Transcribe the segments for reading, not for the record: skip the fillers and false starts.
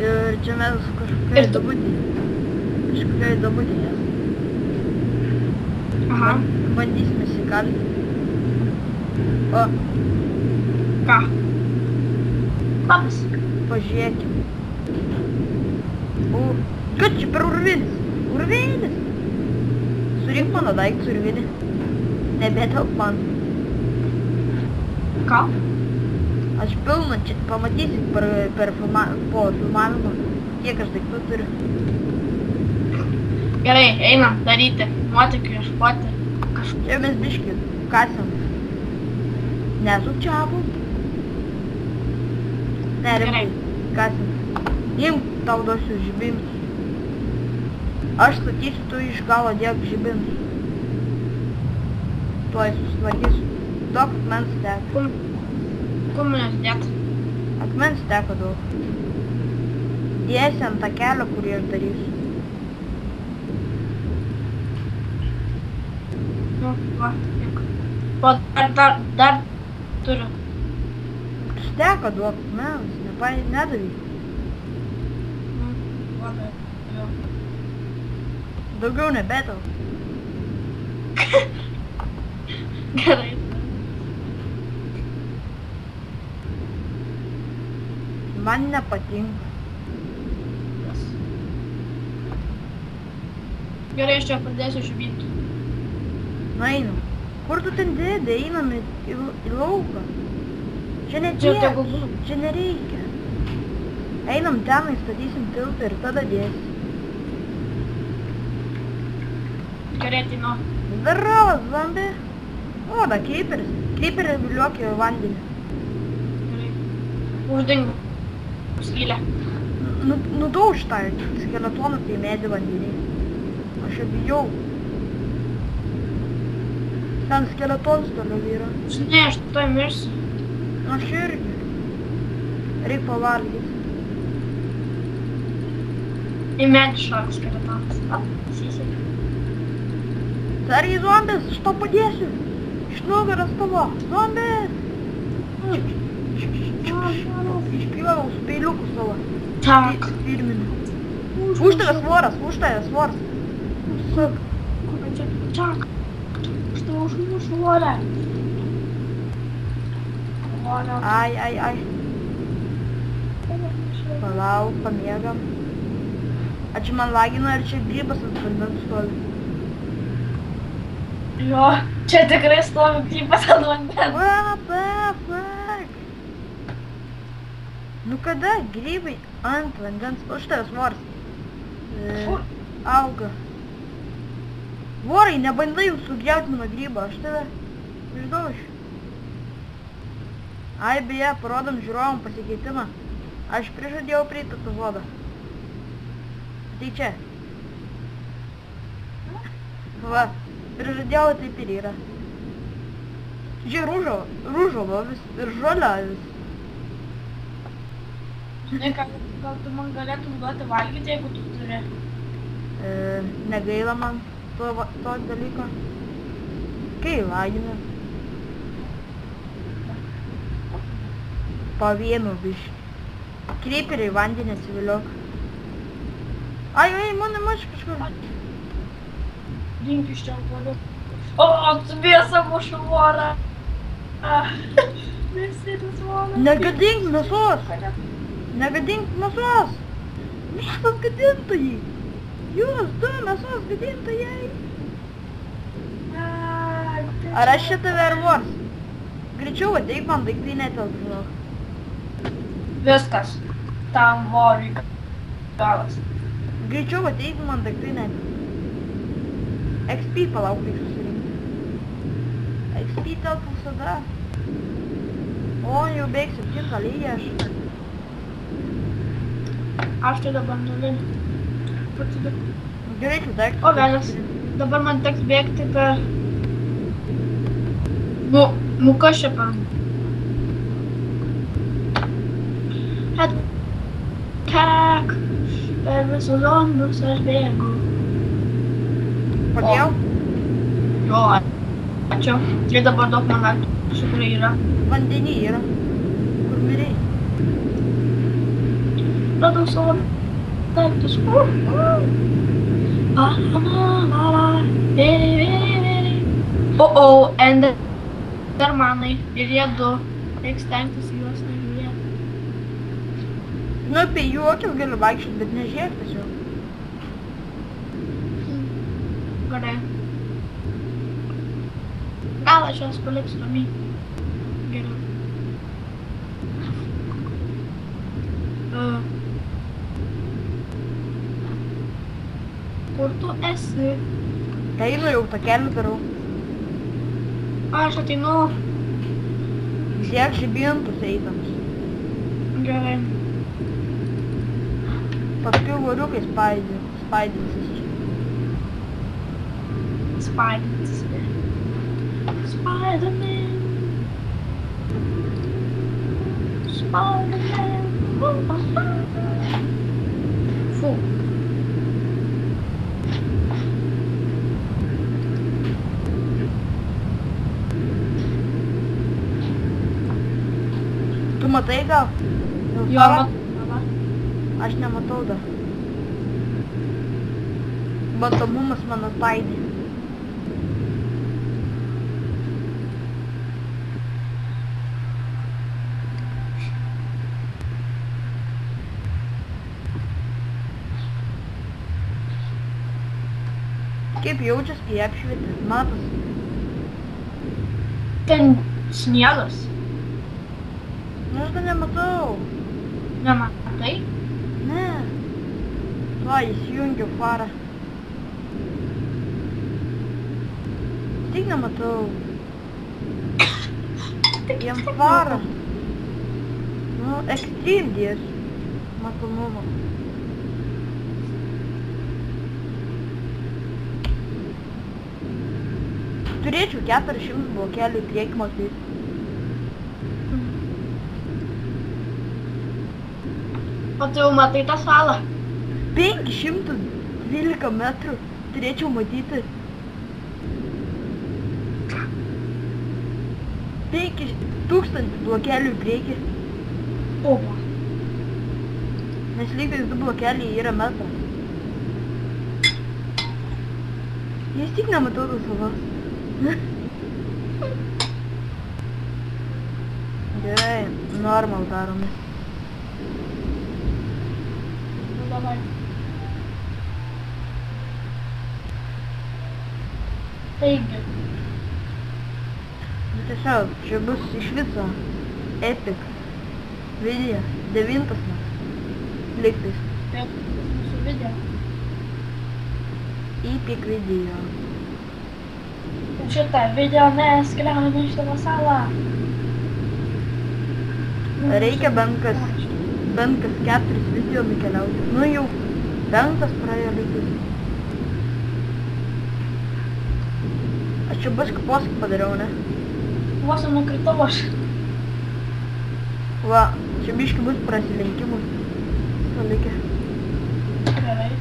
Ir čia mes kažkokiai duobutėje. Aha. Bandysime įsikalti. O, Ką? Labas. pažiūrėkim. O, kad čia per urvinis? Urvinis! Surink mano daiktus urvinį. Nebetelp man. Ką? Aš pilną čia pamatysit po filmavimo, kiek aš daiktų turiu. Gerai, einam daryti. Nuotykių ieškoti. Čia mes biškį kasam. Nesukčiavom. Ne, rimtai, kasam. Imk, tau duosiu žibintus. Aš statysiu, tu iš galo dėk žibintus. Tuoj susitvarkysiu. Daug akmens teka. Kur manęs dėt? Akmens teko daug. Dėsi ant tą kelio, kurį aš darysiu. Nu, va, tik. O, dar turiu. Steka daug akmens, nedavy. Nu, va, jau. Daugiau nebetau. Gerai. Man nepatinka. Gerai, aš čia pradėsiu žibinti. Nu einam. Kur tu ten dėdė? Einam į lauką. Čia ne Čia tiek, tegul būna. čia nereikia. Einam ten, įstatysim tiltą ir tada dėsi. Gerai, ateinu. Zdarovas, zombi. O, da kreiperis. Kreiperis viliokė vandenį. Gerai. Uždingu. Skylę. Nudauž tą skeletoną tai medį vandenį. Aš jau bijau. Ten skeletonas toliau yra. Žinai, aš tuoj mirsiu. Aš irgi. Reik pavalgyti. Į medį šoks skeletonas. Sisek. Sargi zombis, aš tau padėsiu. Iš nugaras tavo. Zombis! Išpjovau su peiliuku savo. Tak. Firminu. Už tavęs voras, už tavęs voras. Sak. Kur čia? Čak. Už tave užmušu vorę. Vorę. Ai. Palauk, pamiegam. A čia man lagina, ar čia grybas ant vandens stovi? Jo, čia tikrai stovi grybas ant vandens. What the fuck? Nu kada grybai ant vandens? Už tavęs voras. Kur? Auga. Vorai, nebandai jau sugriauti mano grybą, aš tave išdaušiu. Ai, beje, parodom žiūrovom pasikeitimą. Aš prižadėjau prieiti tą vodą. Tai čia. Va, prižadėjau, taip ir yra. Čia rūžavo vis ir žolia vis. Žinai, gal tu man galėtum duoti valgyti, jeigu tu turi. Negaila man to dalyko. Kai lagina. Pavienu biškį. Kreiperiai vandenį atsiviliok. Ai, mane mačiau kažkur. Dink iš čia voriu. O, atsibėsa mušu vorą. Mėsinis vorą. Negadink mėsos. Negadink mėsos. Mėsos gadintojai. Jūs, du mėsos gadintojai. Ar aš čia tave ar vors? Greičiau ateik man daiktai netelp, žinok. Viskas. Tam voriui galas. Greičiau ateik man daiktai netelp. XP palauk, reik susirinkti. XP telp visada. O, jau beig 7 lygį aš. Aš tai dabar nulinį. Gerai, tu daiktus. O, velės. Dabar man teks bėgti per... Nu kas čia per... Attack! Per visus zombius aš bėgu. Padėjau? Jo, ačiū. Tai dabar daug man aktų, kurie yra. Vandenį yra. Kur mirėjai? radau savo daiktus. Oh, endermanai. Ir jie du. Reiks stengtis juos nežiūrėti. Nu, apie juokius galiu vaikščioti, bet nežiūrėk tiesiog. Gerai. Gal aš jas paliksiu ramiai. Geriau. Kur tu esi? Einu jau takelį darau. Aš ateinu. Siek žibintus eitams. Gerai. Paskui voriukai spaidinsis čia. Spaidinsis. Spider-Man. Spider-Man. Fu. Tu matai gal? Jo, Aš nematau dar. Matomumas mano spaidė. Kaip jaučias, kai apšvietė? Matos? Ten sniegas. Nu, aš dar nematau. Nematai? Ne. Va, įsijungiau farą. Tik nematau. Jiem farą. Nu, extreme dės. Matomumo. Turėčiau 400 blokelių į priekį matyti. O tu jau matai tą salą? 512 metrų turėčiau matyti. 5000 blokelių į priekį. Opa. Nes lygtais 2 blokeliai yra metras. Jis tik nematau tos salos. Gerai, normal darome. Nu, davai. Taigi. Nu tiesiog, čia bus iš viso epic video, 9 metas. Lygtais. Tai mūsų video. Epic video. Šitą video mes keliaujame į šitą salą. Reikia bent kas 4 video nukeliauti. Nu jau 5 praėjo lygtais. Aš čia bus posūkį padariau, ne? Vos nukritau aš. Va, čia biški bus prasilenkimų. Palikę. Gerai.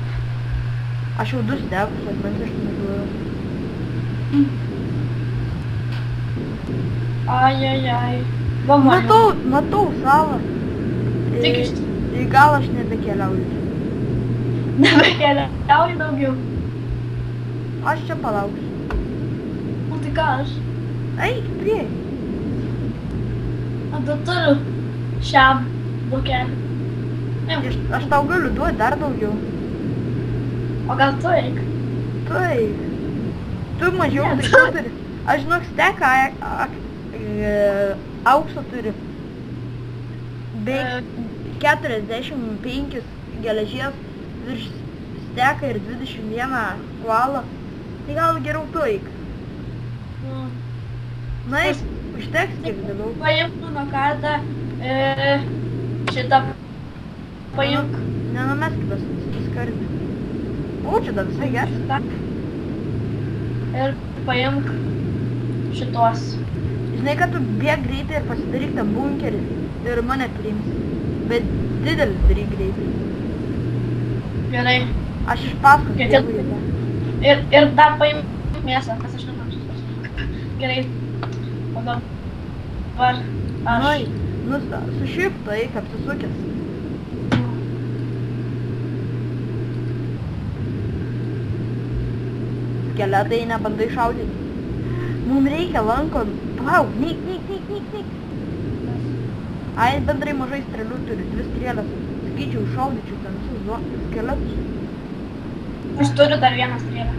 Aš jau 2 stekus, atmens aš neduoju. Ai. Va, man. Matau salą. Tik iš... Į gal aš nebekeliauju. Nebekeliauju daugiau. Aš čia palauksiu. Nu tai ką aš? Eik, prieki. O tu turiu šiam blokelį. Aš tau galiu duoti dar daugiau. O gal tu eik? Tu eik. Tu mažiau Ne, daiktų turi. Aš žinok, steką aukso turiu. Beveik 45 geležies virš steką ir 21 kualą. Tai gal geriau tu eik. Na eik, užteks kiek dalau. Paimk mano kartą, šitą paimk. Nenumesk kitos skardį. O, čia dar visai geras. Ir paimk šitos. Žinai, kad tu bėg greitai ir pasidaryk tą bunkerį ir mane priims. Bet didelis daryk greitai. Gerai. Aš iš paskos Gerai. bėgu į tą. Ir dar paimk mėsą, kas aš nepamsiu. Gerai. O dabar aš. Nu, su šiftu eik apsisukęs. Skeletai nebandai šaudyti. Mums reikia lanko. Palauk, nik. Ai, bendrai mažai strėlių turi, 2 strėlės. Sakyčiau, šaudyčiau ten visus skeletus. Aš turiu dar vieną strėlę.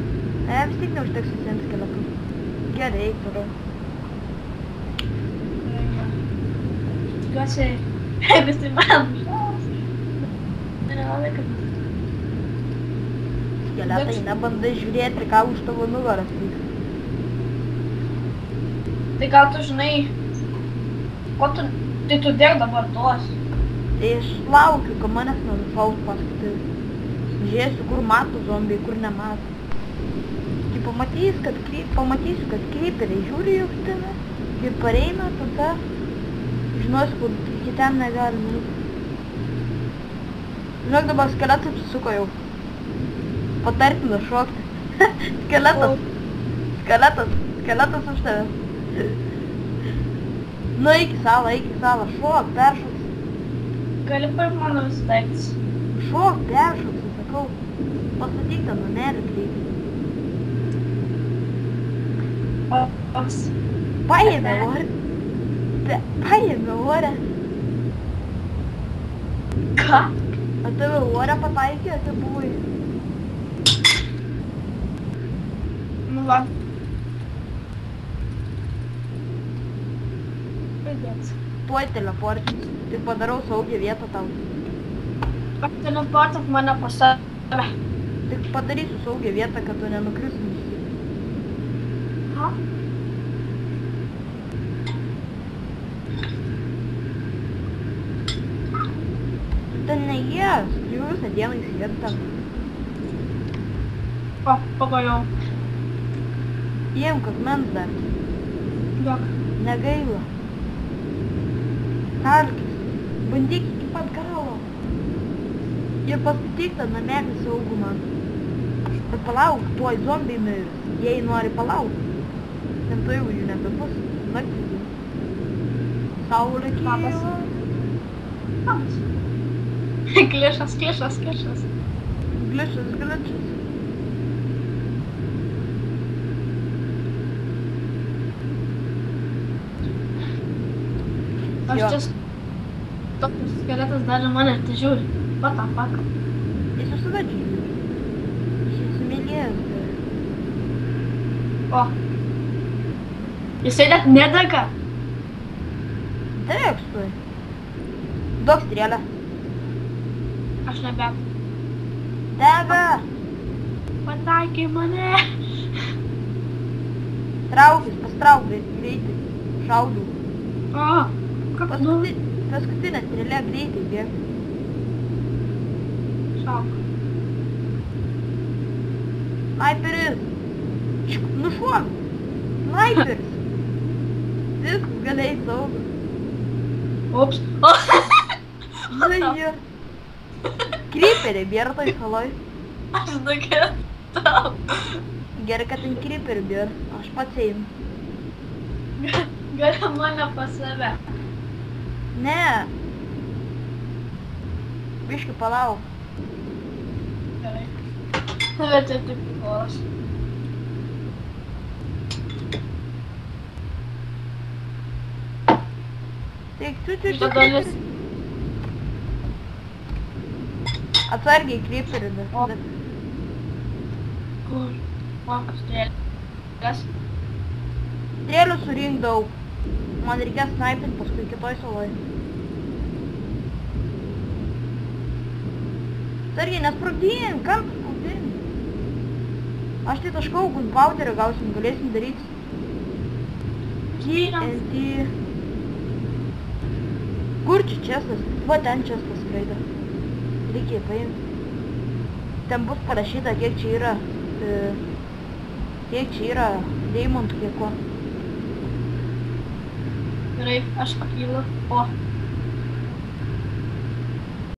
Ne, vis tik neužteks visiems skeletų. Gerai, turiu. Tikiuosi, visi man šaus. Nelabai, kad... Skeletai nebandai žiūrėti, ką už tavo nugaras vyks. Tai gal tu žinai, ko tu... Tai tu dėk dabar duos. Tai aš laukiu, kad manęs nenušaus paskui. Žiūrėsiu, kur mato zombiai, kur nemato. Tai pamatysiu, kad kryperiai žiūri į aukštinę. Kai pareina, tada žinosiu, kur kitam negali nueiti. Žinok, dabar skeletas apsisuko jau. Patartina šokti. Skeletas už tave. Nu, eik į salą, šok, peršoks. Gali per mano visi daiktus. Šok, peršoks, sakau. Pastatyk tą numerį greitai. Paėmė orę. Ką? A tave orę pataikė, a tai buvai. Nu va. Pridėts. Tuoj teleportins. Tai padarau saugią vietą tau. Teleportink mane pas save. Tik padarysiu saugią vietą, kad tu nenukristum visi. Ha? Ten neės, jau visą dieną įsėdi tam. O, pagaliau. Imk akmens dar. Jok. Negaila. Kalkis. Bandyk iki pat galo. Ir pastatyk tą namelį saugumą. Bet palauk, tuoj zombiai mirs. Jei nori palauk. Ten tuoj jų nebebus. Naktis jau. Saulė kyla. Glišas. Glišas. Aš čia... Toks skeletas dar mane tai žiūri. What the fuck? Jis visada žiūri. Jis įsimylėjęs. O. Jisai net nedega. Degs tuoj. Duok strėlę. Aš nebeg. Dega. Pataikė mane. Pastrauk greitai. Šaudau. O. Paskutinė strėlė greitai bėg. Šauk. Sniperis. Nušuok. Sniperis. Viskas galėjai saugus. Ups. Žaidžiu. Kryperiai bėra toj saloj. Aš nukentau. Gerai, kad ten kryperiai bėra. Aš pats einu. Gali mane pas save. Ne. Biški palauk. Gerai. Bet čia tik prikolas. Tik Šitą dalis. Atsargiai kryperiai dar. O. Kur? Man strėlės. Strėlių surink daug. Man reikės snaipinti paskui kitoj saloj. Sargiai, nesprogdyn, kam sprogdyn? Aš tai taškau, gunpauderio gausim, galėsim daryti. TNT. Kur čia čestas? Va ten čestas skraido. Reikia paimti. Ten bus parašyta, kiek čia yra deimantų, kiek ko. Gerai, aš pakylu. O.